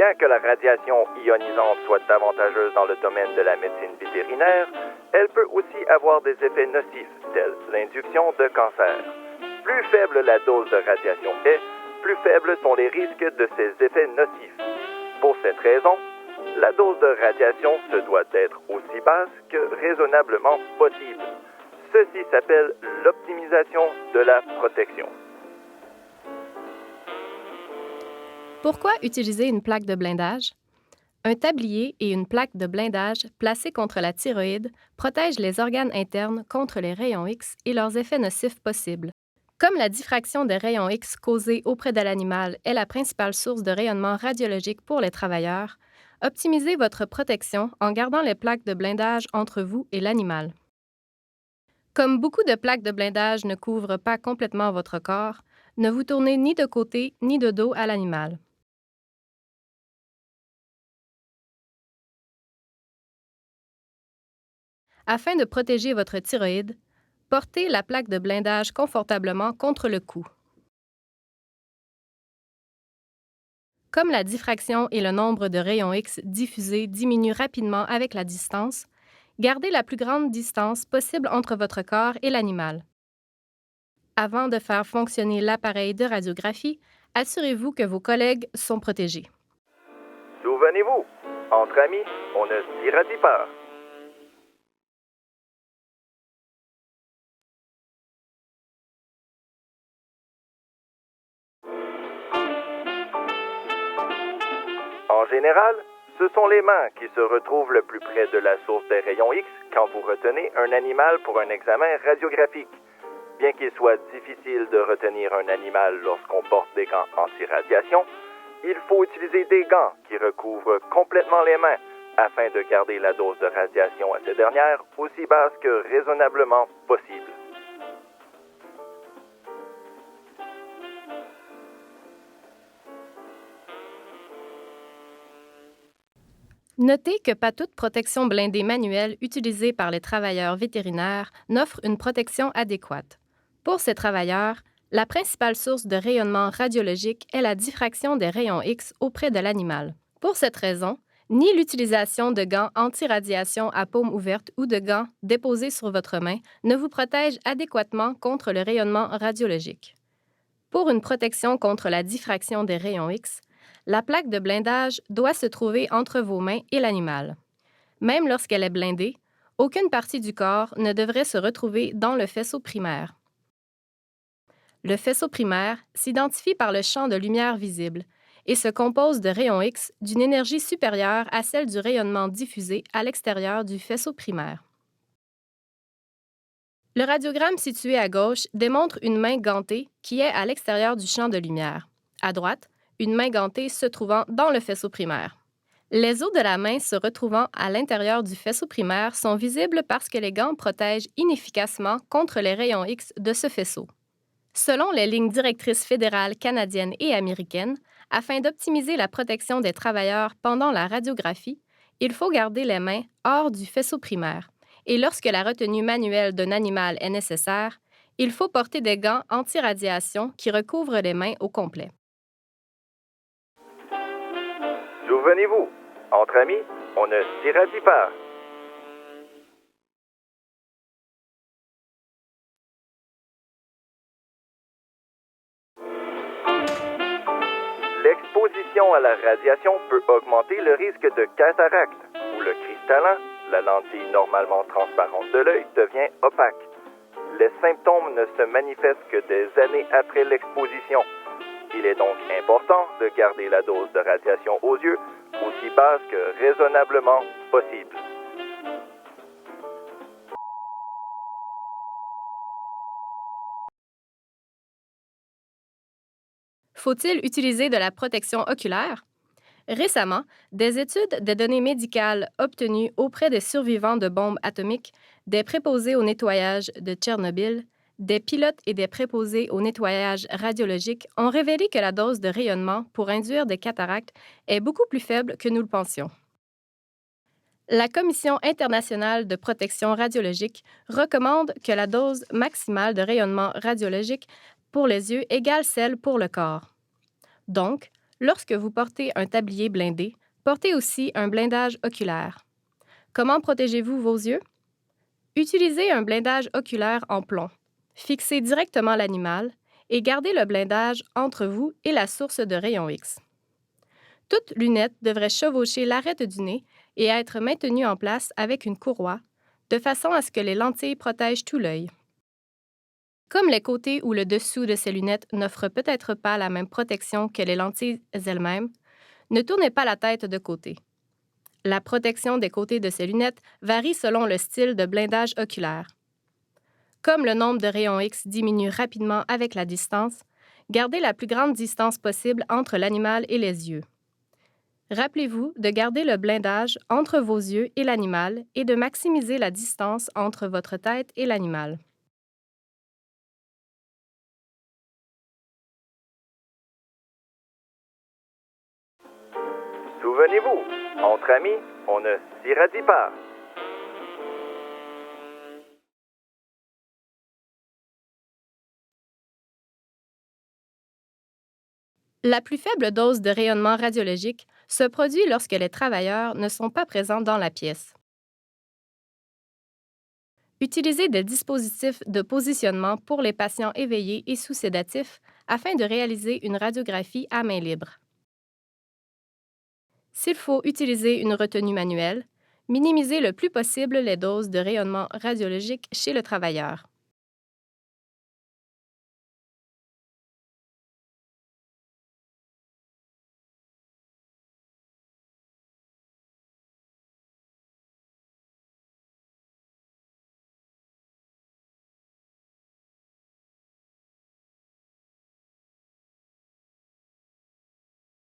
Bien que la radiation ionisante soit avantageuse dans le domaine de la médecine vétérinaire, elle peut aussi avoir des effets nocifs, tels l'induction de cancer. Plus faible la dose de radiation est, plus faibles sont les risques de ces effets nocifs. Pour cette raison, la dose de radiation se doit d'être aussi basse que raisonnablement possible. Ceci s'appelle l'optimisation de la protection. Pourquoi utiliser une plaque de blindage? Un tablier et une plaque de blindage placés contre la thyroïde protègent les organes internes contre les rayons X et leurs effets nocifs possibles. Comme la diffraction des rayons X causés auprès de l'animal est la principale source de rayonnement radiologique pour les travailleurs, optimisez votre protection en gardant les plaques de blindage entre vous et l'animal. Comme beaucoup de plaques de blindage ne couvrent pas complètement votre corps, ne vous tournez ni de côté ni de dos à l'animal. Afin de protéger votre thyroïde, portez la plaque de blindage confortablement contre le cou. Comme la diffraction et le nombre de rayons X diffusés diminuent rapidement avec la distance, gardez la plus grande distance possible entre votre corps et l'animal. Avant de faire fonctionner l'appareil de radiographie, assurez-vous que vos collègues sont protégés. Souvenez-vous, entre amis, on ne s'irradie pas. En général, ce sont les mains qui se retrouvent le plus près de la source des rayons X quand vous retenez un animal pour un examen radiographique. Bien qu'il soit difficile de retenir un animal lorsqu'on porte des gants anti-radiation, il faut utiliser des gants qui recouvrent complètement les mains afin de garder la dose de radiation à ces dernières aussi basse que raisonnablement possible. Notez que pas toute protection blindée manuelle utilisée par les travailleurs vétérinaires n'offre une protection adéquate. Pour ces travailleurs, la principale source de rayonnement radiologique est la diffraction des rayons X auprès de l'animal. Pour cette raison, ni l'utilisation de gants anti-radiation à paume ouverte ou de gants déposés sur votre main ne vous protège adéquatement contre le rayonnement radiologique. Pour une protection contre la diffraction des rayons X, la plaque de blindage doit se trouver entre vos mains et l'animal. Même lorsqu'elle est blindée, aucune partie du corps ne devrait se retrouver dans le faisceau primaire. Le faisceau primaire s'identifie par le champ de lumière visible et se compose de rayons X d'une énergie supérieure à celle du rayonnement diffusé à l'extérieur du faisceau primaire. Le radiogramme situé à gauche démontre une main gantée qui est à l'extérieur du champ de lumière. À droite, une main gantée se trouvant dans le faisceau primaire. Les os de la main se retrouvant à l'intérieur du faisceau primaire sont visibles parce que les gants protègent inefficacement contre les rayons X de ce faisceau. Selon les lignes directrices fédérales canadiennes et américaines, afin d'optimiser la protection des travailleurs pendant la radiographie, il faut garder les mains hors du faisceau primaire. Et lorsque la retenue manuelle d'un animal est nécessaire, il faut porter des gants anti-radiation qui recouvrent les mains au complet. Souvenez-vous, entre amis, on ne s'irradie pas. L'exposition à la radiation peut augmenter le risque de cataracte, où le cristallin, la lentille normalement transparente de l'œil, devient opaque. Les symptômes ne se manifestent que des années après l'exposition. Il est donc important de garder la dose de radiation aux yeux aussi basse que raisonnablement possible. Faut-il utiliser de la protection oculaire? Récemment, des études des données médicales obtenues auprès des survivants de bombes atomiques, des préposés au nettoyage de Tchernobyl, des pilotes et des préposés au nettoyage radiologique ont révélé que la dose de rayonnement pour induire des cataractes est beaucoup plus faible que nous le pensions. La Commission internationale de protection radiologique recommande que la dose maximale de rayonnement radiologique pour les yeux égale celle pour le corps. Donc, Lorsque vous portez un tablier blindé, portez aussi un blindage oculaire. Comment protégez-vous vos yeux? Utilisez un blindage oculaire en plomb. Fixez directement l'animal et gardez le blindage entre vous et la source de rayons X. Toute lunette devrait chevaucher l'arête du nez et être maintenue en place avec une courroie, de façon à ce que les lentilles protègent tout l'œil. Comme les côtés ou le dessous de ces lunettes n'offrent peut-être pas la même protection que les lentilles elles-mêmes, ne tournez pas la tête de côté. La protection des côtés de ces lunettes varie selon le style de blindage oculaire. Comme le nombre de rayons X diminue rapidement avec la distance, gardez la plus grande distance possible entre l'animal et les yeux. Rappelez-vous de garder le blindage entre vos yeux et l'animal et de maximiser la distance entre votre tête et l'animal. Souvenez-vous, entre amis, on ne s'irradie pas. La plus faible dose de rayonnement radiologique se produit lorsque les travailleurs ne sont pas présents dans la pièce. Utilisez des dispositifs de positionnement pour les patients éveillés et sous sédatifs afin de réaliser une radiographie à main libre. S'il faut utiliser une retenue manuelle, minimisez le plus possible les doses de rayonnement radiologique chez le travailleur.